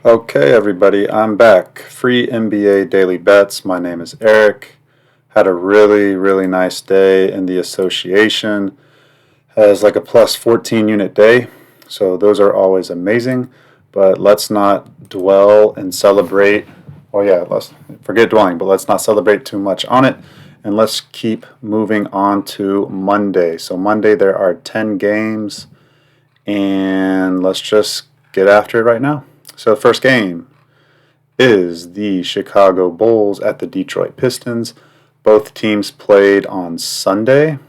Okay, everybody, I'm back. Free NBA daily bets. My name is Eric. Had a really nice day in the association. Has like a plus 14 unit day, so those are always amazing. But let's not dwell and celebrate. Oh, yeah, let's forget dwelling, but let's not celebrate too much on it. And let's keep moving on to Monday. So, Monday, there are 10 games, and let's just get after it right now. So, the first game is the Chicago Bulls at the Detroit Pistons. Both teams played on Sunday.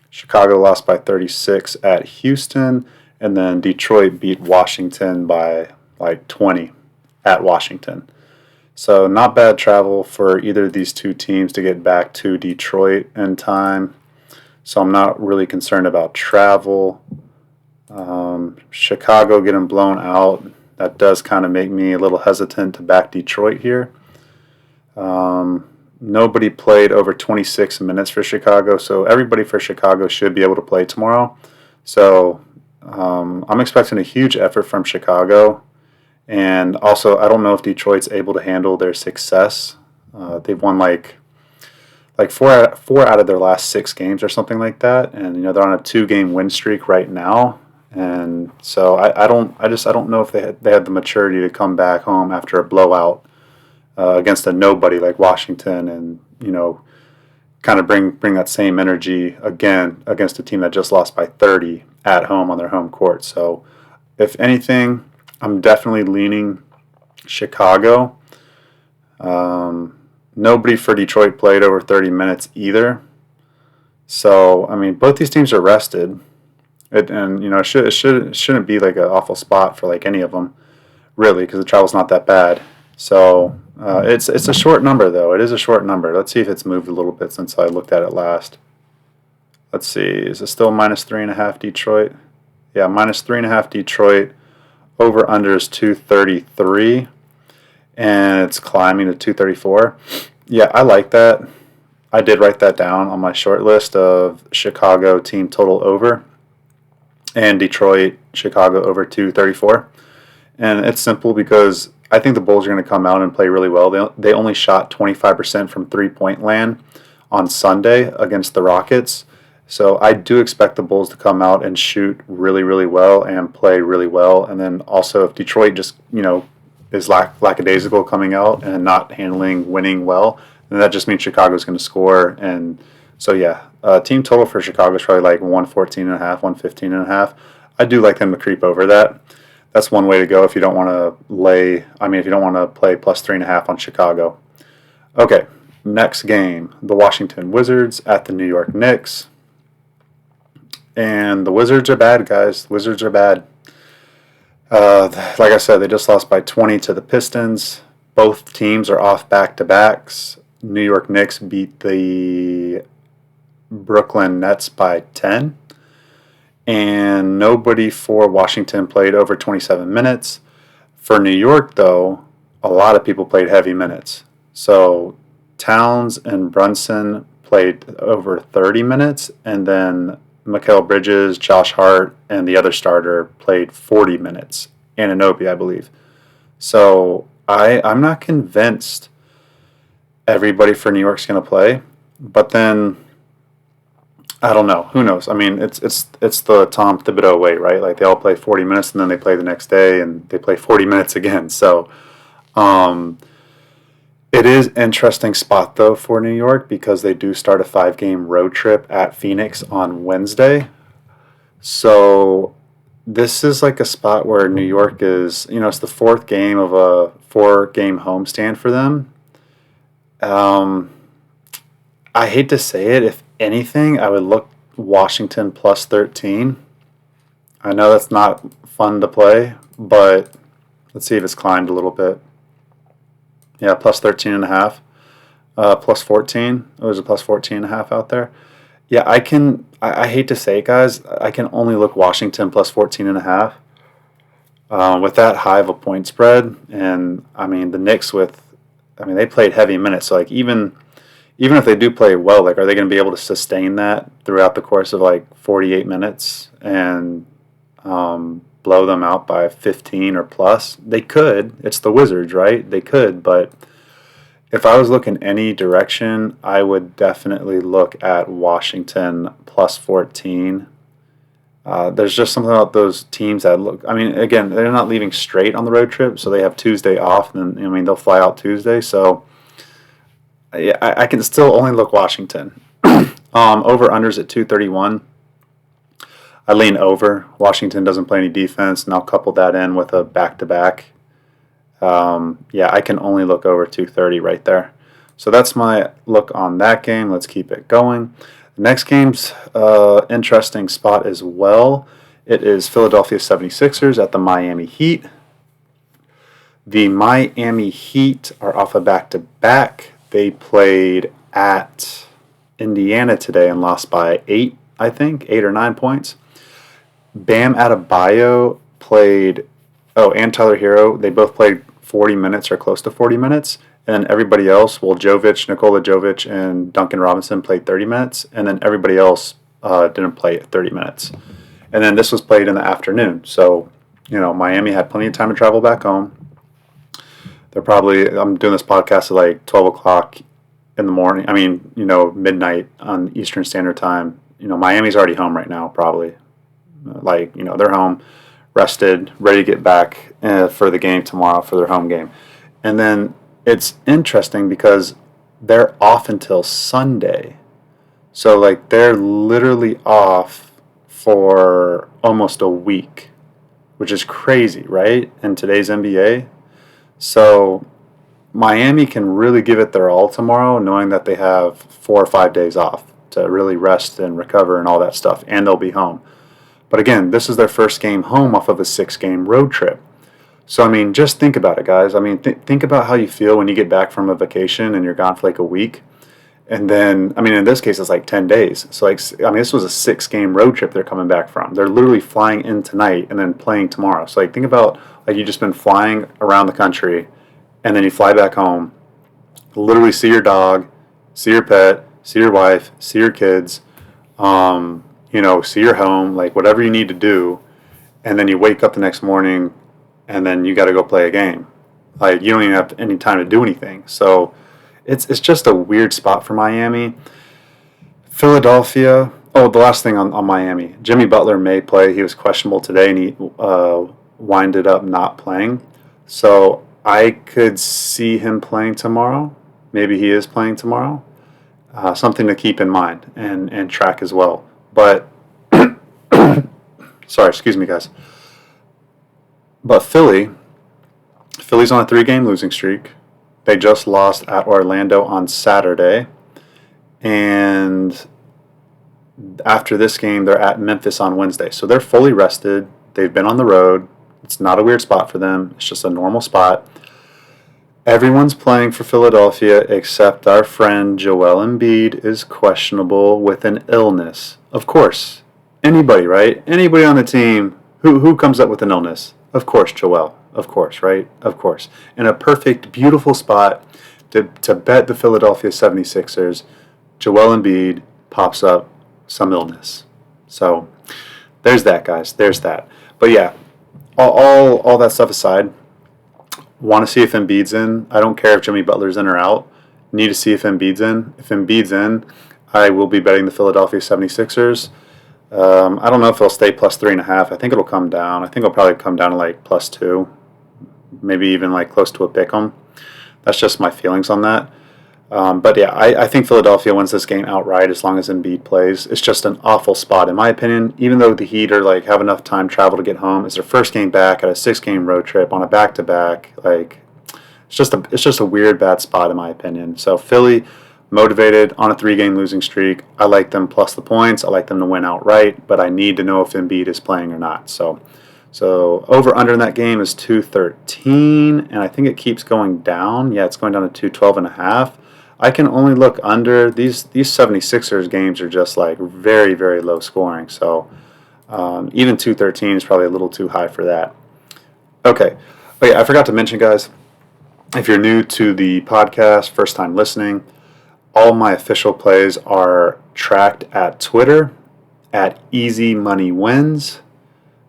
Chicago lost by 36 at Houston, and then Detroit beat Washington by like 20 at Washington. So, not bad travel for either of these two teams to get back to Detroit in time. So, I'm not really concerned about travel. Chicago getting blown out, that does kind of make me a little hesitant to back Detroit here. Nobody played over 26 minutes for Chicago, so everybody for Chicago should be able to play tomorrow. So I'm expecting a huge effort from Chicago. And also, I don't know if Detroit's able to handle their success. They've won like four out of their last 6 games or something like that, and they're on a 2-game win streak right now. And so I don't know if they had the maturity to come back home after a blowout against a nobody like Washington, and kind of bring that same energy again against a team that just lost by 30 at home on their home court. So if anything, I'm definitely leaning Chicago. Nobody for Detroit played over 30 minutes either. So I mean, both these teams are rested. It shouldn't be like an awful spot for like any of them, really, because the travel's not that bad. So it's a short number though. It is a short number. Let's see if it's moved a little bit since I looked at it last. Let's see. Is it still -3.5 Detroit? Yeah, -3.5 Detroit. Over under is 233, and it's climbing to 234. Yeah, I like that. I did write that down on my short list of Chicago team total over, and Detroit, Chicago over 234. And it's simple because I think the Bulls are going to come out and play really well. They only shot 25% from three-point land on Sunday against the Rockets. So I do expect the Bulls to come out and shoot really well and play really well. And then also if Detroit just, is lackadaisical coming out and not handling winning well, then that just means Chicago's going to score. And so, yeah, team total for Chicago is probably like 114.5, 115.5. I do like them to creep over that. That's one way to go if you don't want to if you don't want to play +3.5 on Chicago. Okay, next game, the Washington Wizards at the New York Knicks. And the Wizards are bad, guys. Wizards are bad. Like I said, they just lost by 20 to the Pistons. Both teams are off back-to-backs. New York Knicks beat the Brooklyn Nets by 10. And nobody for Washington played over 27 minutes. For New York, though, a lot of people played heavy minutes. So Towns and Brunson played over 30 minutes, and then Mikal Bridges, Josh Hart, and the other starter played 40 minutes. Anunoby, I believe. So I'm not convinced everybody for New York's going to play, but then I don't know. Who knows? I mean, it's the Tom Thibodeau way, right? Like they all play 40 minutes and then they play the next day and they play 40 minutes again. So it is an interesting spot though for New York because they do start a 5-game road trip at Phoenix on Wednesday. So this is like a spot where New York is, it's the 4th game of a 4-game homestand for them. I hate to say it, if anything, I would look Washington +13. I know that's not fun to play, but let's see if it's climbed a little bit. Yeah, +13.5. +14. It was a +14.5 out there. Yeah, I hate to say it, guys. I can only look Washington +14.5. With that high of a point spread, and I mean the Knicks they played heavy minutes. So like even if they do play well, like are they going to be able to sustain that throughout the course of like 48 minutes? And blow them out by 15 or plus. They could. It's the Wizards, right? They could, but if I was looking any direction, I would definitely look at Washington plus 14. There's just something about those teams that look. I mean, again, they're not leaving straight on the road trip, so they have Tuesday off, and then, I mean, they'll fly out Tuesday. So yeah, I can still only look Washington. Over unders at 231. I lean over. Washington doesn't play any defense, and I'll couple that in with a back-to-back. Yeah, I can only look over 230 right there. So that's my look on that game. Let's keep it going. The next game's interesting spot as well. It is Philadelphia 76ers at the Miami Heat. The Miami Heat are off a back-to-back. They played at Indiana today and lost by 8, I think, 8 or 9 points. Bam Adebayo played, and Tyler Hero, they both played 40 minutes or close to 40 minutes. And everybody else, well, Nikola Jovic, and Duncan Robinson played 30 minutes. And then everybody else didn't play 30 minutes. And then this was played in the afternoon. So, Miami had plenty of time to travel back home. I'm doing this podcast at like 12 o'clock in the morning. I mean, midnight on Eastern Standard Time. Miami's already home right now, probably. They're home, rested, ready to get back for the game tomorrow, for their home game. And then it's interesting because they're off until Sunday. So, they're literally off for almost a week, which is crazy, right? In today's NBA. So, Miami can really give it their all tomorrow, knowing that they have 4 or 5 days off to really rest and recover and all that stuff, and they'll be home. But again, this is their first game home off of a 6-game road trip. So, I mean, just think about it, guys. I mean, think about how you feel when you get back from a vacation and you're gone for a week. And then, I mean, in this case, it's 10 days. So, this was a 6-game road trip they're coming back from. They're literally flying in tonight and then playing tomorrow. So, think about, you've just been flying around the country and then you fly back home, literally see your dog, see your pet, see your wife, see your kids, see your home, whatever you need to do. And then you wake up the next morning and then you got to go play a game. You don't even have any time to do anything. So it's just a weird spot for Miami. Philadelphia. Oh, the last thing on Miami. Jimmy Butler may play. He was questionable today, and he winded up not playing. So I could see him playing tomorrow. Maybe he is playing tomorrow. Something to keep in mind and track as well. But, sorry, excuse me, guys. But Philly's on a 3-game losing streak. They just lost at Orlando on Saturday. And after this game, they're at Memphis on Wednesday. So they're fully rested. They've been on the road. It's not a weird spot for them. It's just a normal spot. Everyone's playing for Philadelphia except our friend Joel Embiid is questionable with an illness. Of course. Anybody, right? Anybody on the team, who comes up with an illness? Of course, Joel. Of course, right? Of course. In a perfect, beautiful spot to bet the Philadelphia 76ers, Joel Embiid pops up some illness. So there's that, guys. There's that. But yeah, all that stuff aside, want to see if Embiid's in. I don't care if Jimmy Butler's in or out. Need to see if Embiid's in. If Embiid's in, I will be betting the Philadelphia 76ers. I don't know if it'll stay plus 3.5. I think it'll come down. I think it'll probably come down to +2. Maybe even close to a pick'em. That's just my feelings on that. But yeah, I think Philadelphia wins this game outright as long as Embiid plays. It's just an awful spot in my opinion. Even though the Heat are have enough time travel to get home, it's their first game back at a 6-game road trip on a back-to-back. It's just a weird bad spot in my opinion. So Philly motivated on a 3-game losing streak. I like them plus the points. I like them to win outright, but I need to know if Embiid is playing or not. So over under in that game is 213, and I think it keeps going down. Yeah, it's going down to 212.5. I can only look under. These 76ers games are just very, very low scoring. So even 213 is probably a little too high for that. Okay. Oh yeah, I forgot to mention, guys, if you're new to the podcast, first time listening, all my official plays are tracked at Twitter at Easy Money Wins.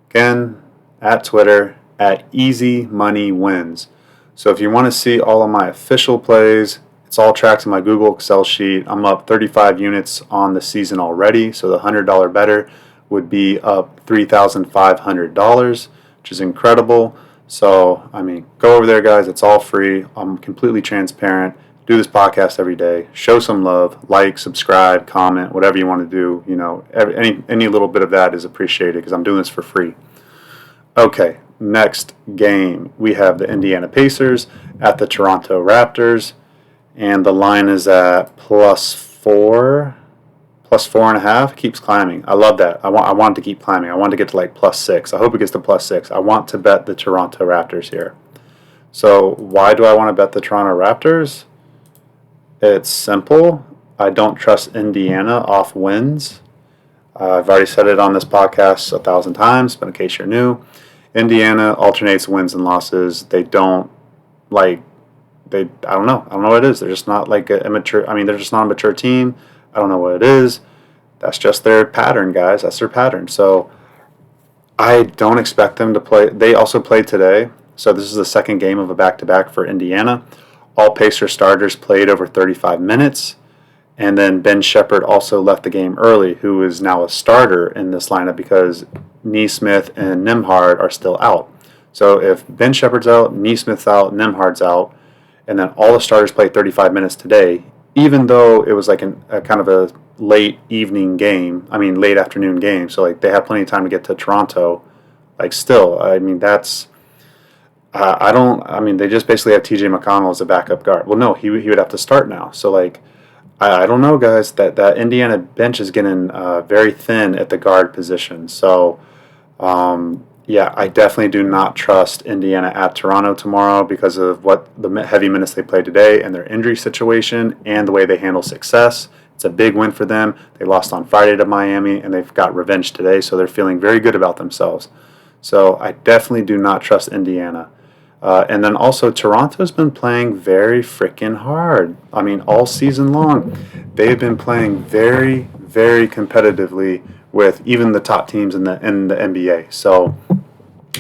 Again, at Twitter at Easy Money Wins. So if you want to see all of my official plays, it's all tracked in my Google Excel sheet. I'm up 35 units on the season already, so the $100 better would be up $3,500, which is incredible. So, I mean, go over there, guys. It's all free. I'm completely transparent. Do this podcast every day. Show some love. Like, subscribe, comment, whatever you want to do. You know, any little bit of that is appreciated because I'm doing this for free. Okay, next game. We have the Indiana Pacers at the Toronto Raptors. And the line is at +4, +4.5. It keeps climbing. I love that. I want it to keep climbing. I want to get to like +6. I hope it gets to +6. I want to bet the Toronto Raptors here. So why do I want to bet the Toronto Raptors? It's simple. I don't trust Indiana off wins. I've already said it on this podcast 1,000 times, but in case you're new, Indiana alternates wins and losses. They don't like. I don't know. I don't know what it is. They're just not like a immature. I mean, they're just not a mature team. I don't know what it is. That's just their pattern, guys. That's their pattern. So I don't expect them to play. They also played today. So this is the second game of a back-to-back for Indiana. All Pacer starters played over 35 minutes. And then Ben Shepherd also left the game early, who is now a starter in this lineup because Nesmith and Nembhard are still out. So if Ben Shepherd's out, Nesmith's out, Nembhard's out, and then all the starters played 35 minutes today, even though it was like a kind of a late afternoon game. So like they had plenty of time to get to Toronto. Like still, I mean that's they just basically have TJ McConnell as a backup guard. Well, no, he would have to start now. So like I don't know, guys. That Indiana bench is getting very thin at the guard position. So. Yeah, I definitely do not trust Indiana at Toronto tomorrow because of what the heavy minutes they played today and their injury situation and the way they handle success. It's a big win for them. They lost on Friday to Miami and they've got revenge today, so they're feeling very good about themselves. So I definitely do not trust Indiana. And then also Toronto's been playing very freaking hard. I mean, all season long, they've been playing very, very competitively with even the top teams in the NBA. So,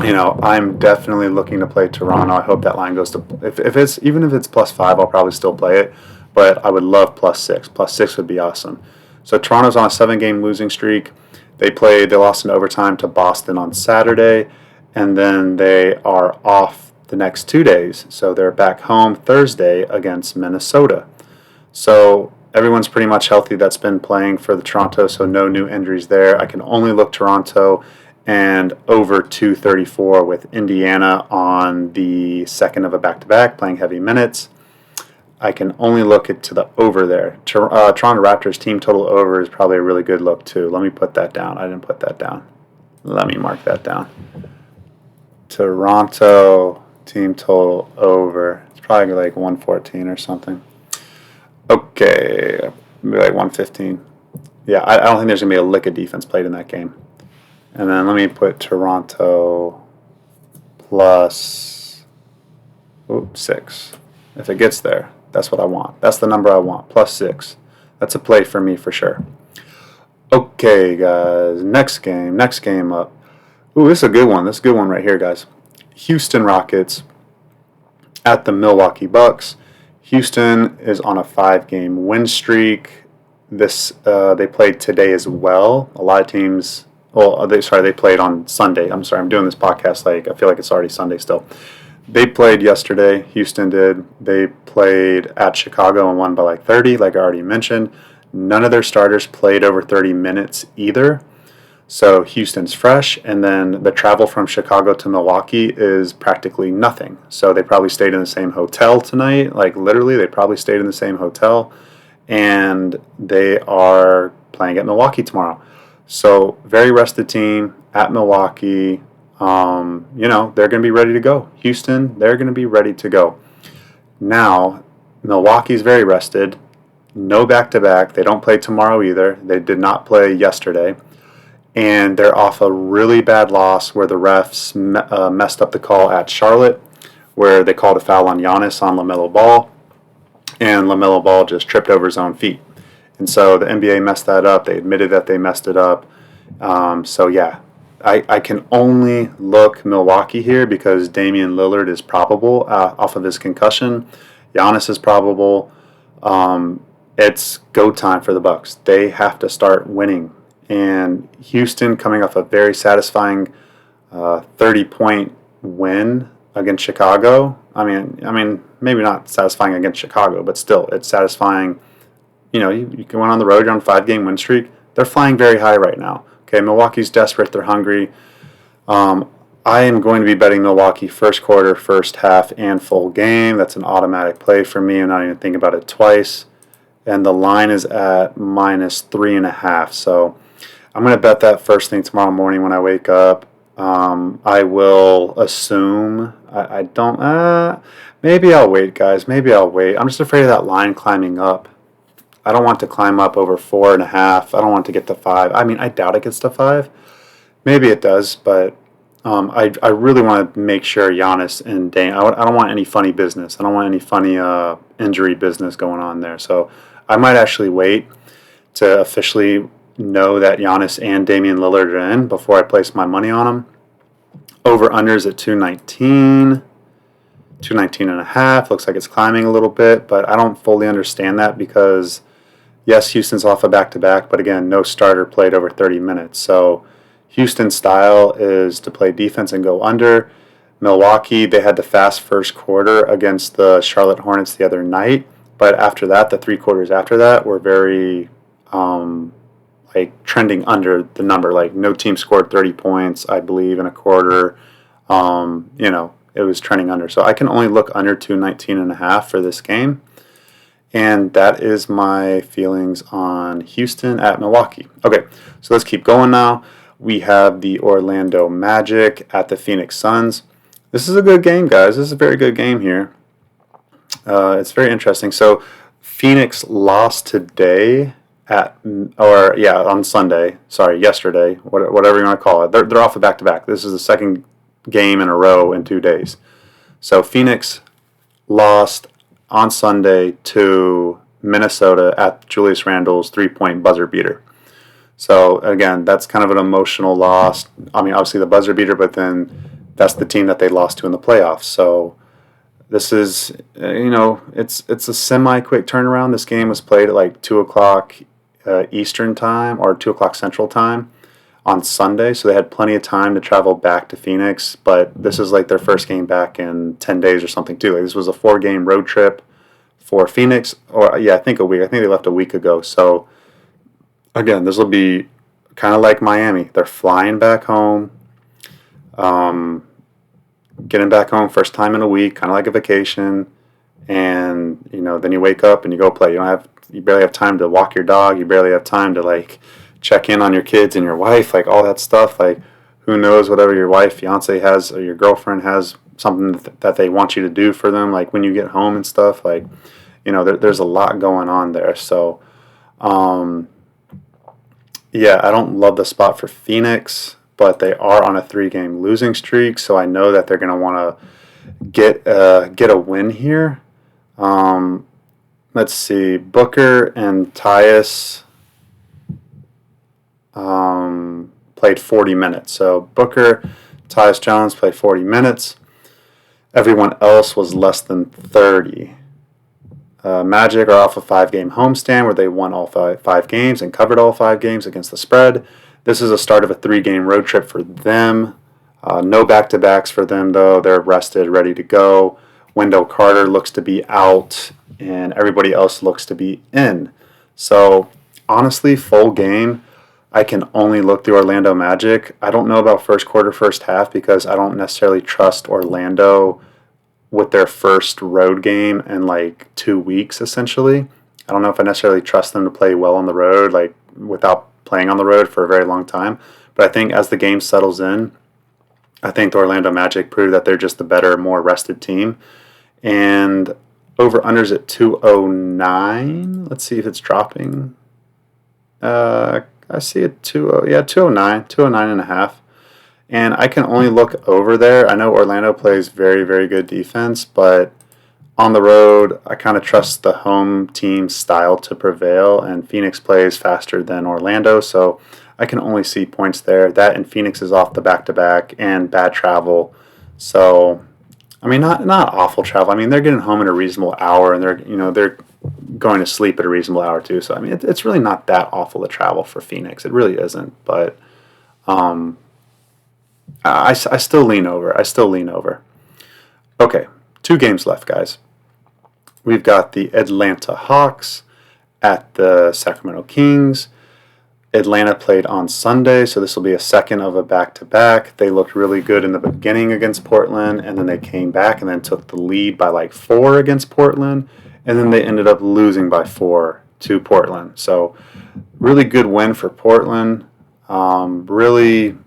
you know, I'm definitely looking to play Toronto. I hope that line goes to if it's +5, I'll probably still play it. But I would love +6. +6 would be awesome. So Toronto's on a 7-game losing streak. They lost in overtime to Boston on Saturday, and then they are off the next 2 days. So they're back home Thursday against Minnesota. So everyone's pretty much healthy that's been playing for the Toronto, so no new injuries there. I can only look Toronto and over 234 with Indiana on the second of a back-to-back, playing heavy minutes. I can only look to the over there. Toronto Raptors team total over is probably a really good look too. Let me put that down. I didn't put that down. Let me mark that down. Toronto team total over. It's probably like 114 or something. Okay, maybe like 115. Yeah, I don't think there's going to be a lick of defense played in that game. And then let me put Toronto +6. If it gets there, that's what I want. That's the number I want, +6. That's a play for me for sure. Okay, guys, next game up. Ooh, this is a good one. This is a good one right here, guys. Houston Rockets at the Milwaukee Bucks. Houston is on a 5-game win streak. They played today as well. A lot of teams. Well, they played on Sunday. I'm sorry, I'm doing this podcast like I feel like it's already Sunday still. They played yesterday. Houston did. They played at Chicago and won by like 30, like I already mentioned. None of their starters played over 30 minutes either. So Houston's fresh, and then the travel from Chicago to Milwaukee is practically nothing. So they probably stayed in the same hotel tonight. Like literally, they probably stayed in the same hotel, and they are playing at Milwaukee tomorrow. So very rested team at Milwaukee. They're going to be ready to go. Houston, they're going to be ready to go. Now, Milwaukee's very rested. No back-to-back. They don't play tomorrow either. They did not play yesterday. And they're off a really bad loss where the refs messed up the call at Charlotte, where they called a foul on Giannis on LaMelo Ball, and LaMelo Ball just tripped over his own feet. And so the NBA messed that up. They admitted that they messed it up. I can only look Milwaukee here because Damian Lillard is probable off of his concussion. Giannis is probable. It's go time for the Bucks. They have to start winning. And Houston coming off a very satisfying 30-point win against Chicago. I mean, maybe not satisfying against Chicago, but still, it's satisfying. You can win on the road. You're on a 5-game win streak. They're flying very high right now. Okay, Milwaukee's desperate. They're hungry. I am going to be betting Milwaukee first quarter, first half, and full game. That's an automatic play for me. I'm not even thinking about it twice. And the line is at -3.5. So I'm going to bet that first thing tomorrow morning when I wake up. I will assume I don't. Maybe I'll wait, guys. Maybe I'll wait. I'm just afraid of that line climbing up. I don't want to climb up over 4.5. I don't want to get to 5. I mean, I doubt it gets to 5. Maybe it does, but I really want to make sure Giannis and Dame. I don't want any funny business. I don't want any funny injury business going on there. So I might actually wait to officially know that Giannis and Damian Lillard are in before I place my money on them. Over unders at 219. 219.5. Looks like it's climbing a little bit, but I don't fully understand that because, yes, Houston's off a back-to-back, but again, no starter played over 30 minutes. So Houston's style is to play defense and go under. Milwaukee, they had the fast first quarter against the Charlotte Hornets the other night, but after that, the 3 quarters after that were very trending under the number. Like no team scored 30 points, I believe, in a quarter. It was trending under. So I can only look under 219.5 for this game. And that is my feelings on Houston at Milwaukee. Okay, so let's keep going now. We have the Orlando Magic at the Phoenix Suns. This is a good game, guys. This is a very good game here. It's very interesting. So Phoenix lost today on Sunday. Sorry, yesterday. Whatever you want to call it. They're off a back-to-back. This is the second game in a row in 2 days. So Phoenix lost on Sunday to Minnesota at Julius Randle's 3-point buzzer beater. So again, that's kind of an emotional loss. I mean, obviously the buzzer beater, but then that's the team that they lost to in the playoffs. So this is, it's a semi-quick turnaround. This game was played at like 2 o'clock Eastern time or 2 o'clock Central time on Sunday, so they had plenty of time to travel back to Phoenix, but this is like their first game back in 10 days or something too. Like this was a 4-game road trip for Phoenix, I think a week. I think they left a week ago. So again, this will be kind of like Miami. They're flying back home, getting back home first time in a week, kind of like a vacation, and then you wake up and you go play. You barely have time to walk your dog. You barely have time to check in on your kids and your wife, like all that stuff. Like, who knows, whatever your wife, fiance has, or your girlfriend has something that they want you to do for them, like when you get home and stuff. Like, there's a lot going on there. So, I don't love the spot for Phoenix, but they are on a 3-game losing streak, so I know that they're going to want to get a win here. Let's see, Booker and Tyus played 40 minutes. So Booker, Tyus Jones played 40 minutes. Everyone else was less than 30. Magic are off a 5-game homestand where they won all five games and covered all 5 games against the spread. This is a start of a 3-game road trip for them. No back-to-backs for them, though. They're rested, ready to go. Wendell Carter looks to be out, and everybody else looks to be in. So, honestly, full game, I can only look through Orlando Magic. I don't know about first quarter, first half, because I don't necessarily trust Orlando with their first road game in 2 weeks, essentially. I don't know if I necessarily trust them to play well on the road, without playing on the road for a very long time. But I think as the game settles in, I think the Orlando Magic prove that they're just the better, more rested team. And over-unders at 209. Let's see if it's dropping. I see it 209, 209.5. And I can only look over there. I know Orlando plays very, very good defense, but on the road, I kind of trust the home team style to prevail, and Phoenix plays faster than Orlando, so I can only see points there. That and Phoenix is off the back-to-back and bad travel. So, I mean, not awful travel. I mean, they're getting home at a reasonable hour, and they're going to sleep at a reasonable hour too. So, I mean, it's really not that awful to travel for Phoenix. It really isn't. But I still lean over. I still lean over. Okay, 2 games left, guys. We've got the Atlanta Hawks at the Sacramento Kings. Atlanta played on Sunday, so this will be a second of a back-to-back. They looked really good in the beginning against Portland, and then they came back and then took the lead by like 4 against Portland, and then they ended up losing by 4 to Portland. So really good win for Portland. Really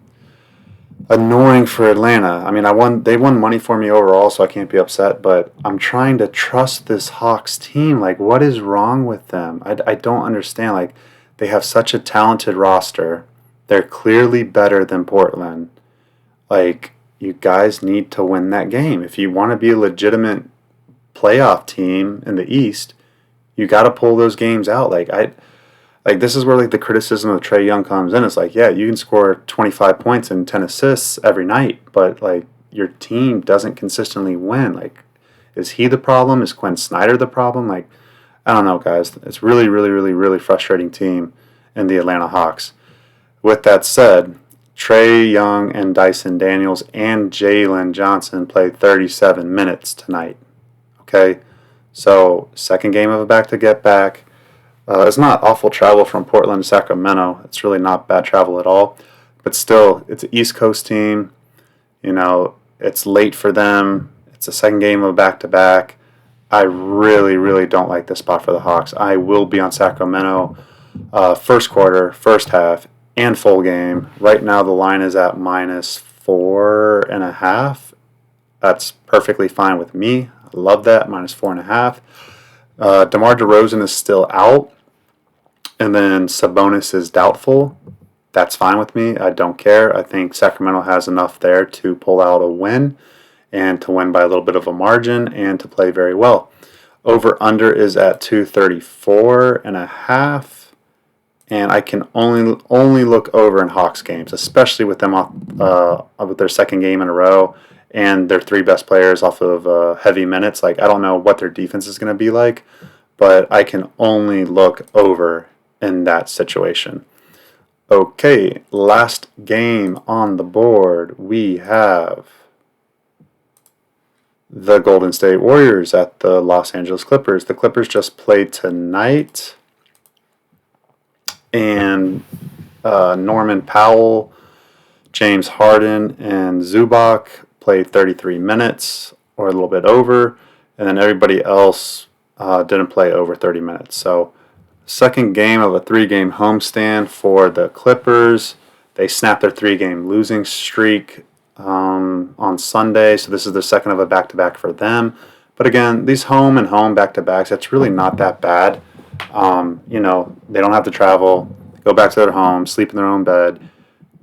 annoying for Atlanta. I mean, they won money for me overall, so I can't be upset, but I'm trying to trust this Hawks team. Like, what is wrong with them? I don't understand. Like, they have such a talented roster. They're clearly better than Portland. Like, you guys need to win that game. If you want to be a legitimate playoff team in the East, you got to pull those games out. Like, this is where like the criticism of Trae Young comes in. It's like, yeah, you can score 25 points and 10 assists every night, but like your team doesn't consistently win. Like, is he the problem? Is Quinn Snyder the problem? Like, I don't know, guys. It's really, really, really, really frustrating team in the Atlanta Hawks. With that said, Trae Young and Dyson Daniels and Jalen Johnson played 37 minutes tonight. Okay, so second game of a back-to-get-back. It's not awful travel from Portland to Sacramento. It's really not bad travel at all. But still, it's an East Coast team. You know, it's late for them. It's a second game of a back-to-back. I really, really don't like this spot for the Hawks. I will be on Sacramento first quarter, first half, and full game. Right now, the line is at -4.5. That's perfectly fine with me. I love that, -4.5. DeMar DeRozan is still out, and then Sabonis is doubtful. That's fine with me. I don't care. I think Sacramento has enough there to pull out a win and to win by a little bit of a margin and to play very well. Over-under is at 234.5, and I can only look over in Hawks games, especially with them with their second game in a row and their 3 best players off of heavy minutes. Like, I don't know what their defense is going to be like, but I can only look over in that situation. Okay, last game on the board, we have the Golden State Warriors at the Los Angeles Clippers. The Clippers just played tonight, and Norman Powell, James Harden, and Zubac played 33 minutes or a little bit over, and then everybody else didn't play over 30 minutes. So second game of a 3-game homestand for the Clippers. They snapped their 3-game losing streak on Sunday, so this is the second of a back-to-back for them. But again, these home and home back-to-backs, that's really not that bad. They don't have to travel, go back to their home, sleep in their own bed,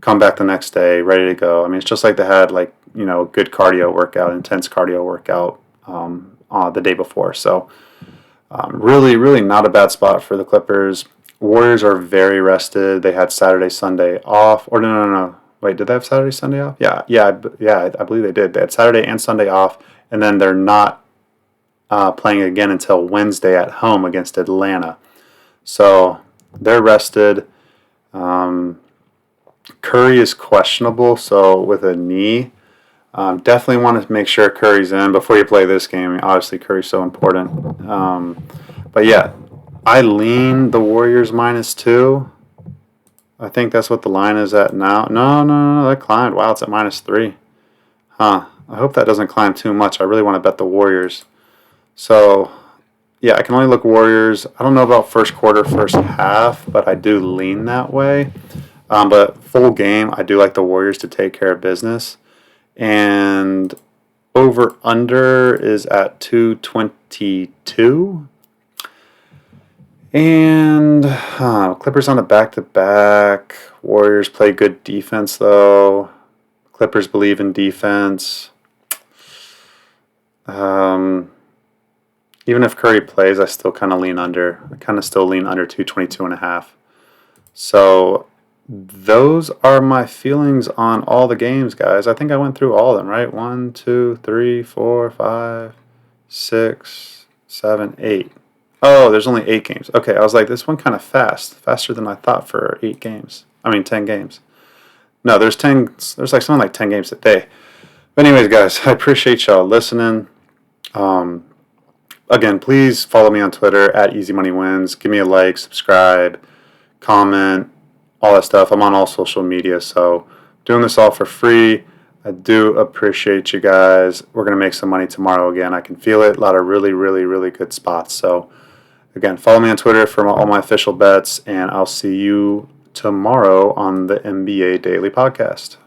come back the next day, ready to go. I mean, it's just like they had good cardio workout, intense cardio workout the day before. So really, really not a bad spot for the Clippers. Warriors are very rested. They had Saturday, Sunday off. Or no. Wait, did they have Saturday, Sunday off? Yeah. I believe they did. They had Saturday and Sunday off, and then they're not playing again until Wednesday at home against Atlanta. So they're rested. Curry is questionable, so with a knee. Definitely want to make sure Curry's in before you play this game. I mean, obviously, Curry's so important. But yeah, I lean the Warriors -2. I think that's what the line is at now. No, that climbed. Wow, it's at -3. Huh. I hope that doesn't climb too much. I really want to bet the Warriors. So, yeah, I can only look Warriors. I don't know about first quarter, first half, but I do lean that way. But full game, I do like the Warriors to take care of business. And over-under is at 222. And Clippers on a back-to-back. Warriors play good defense, though. Clippers believe in defense. Even if Curry plays, I still kind of lean under. I kind of still lean under 222.5. So those are my feelings on all the games, guys. I think I went through all of them, right? 1, 2, 3, 4, 5, 6, 7, 8. Oh, there's only 8 games. Okay, I was like, this one kind of faster than I thought for 8 games. I mean, 10 games. No, there's like something like 10 games a day. But anyways, guys, I appreciate y'all listening. Again, please follow me on Twitter at EasyMoneyWins. Give me a like, subscribe, comment, all that stuff. I'm on all social media, so doing this all for free. I do appreciate you guys. We're going to make some money tomorrow again. I can feel it. A lot of really, really, really good spots. So, again, follow me on Twitter for all my official bets, and I'll see you tomorrow on the NBA Daily Podcast.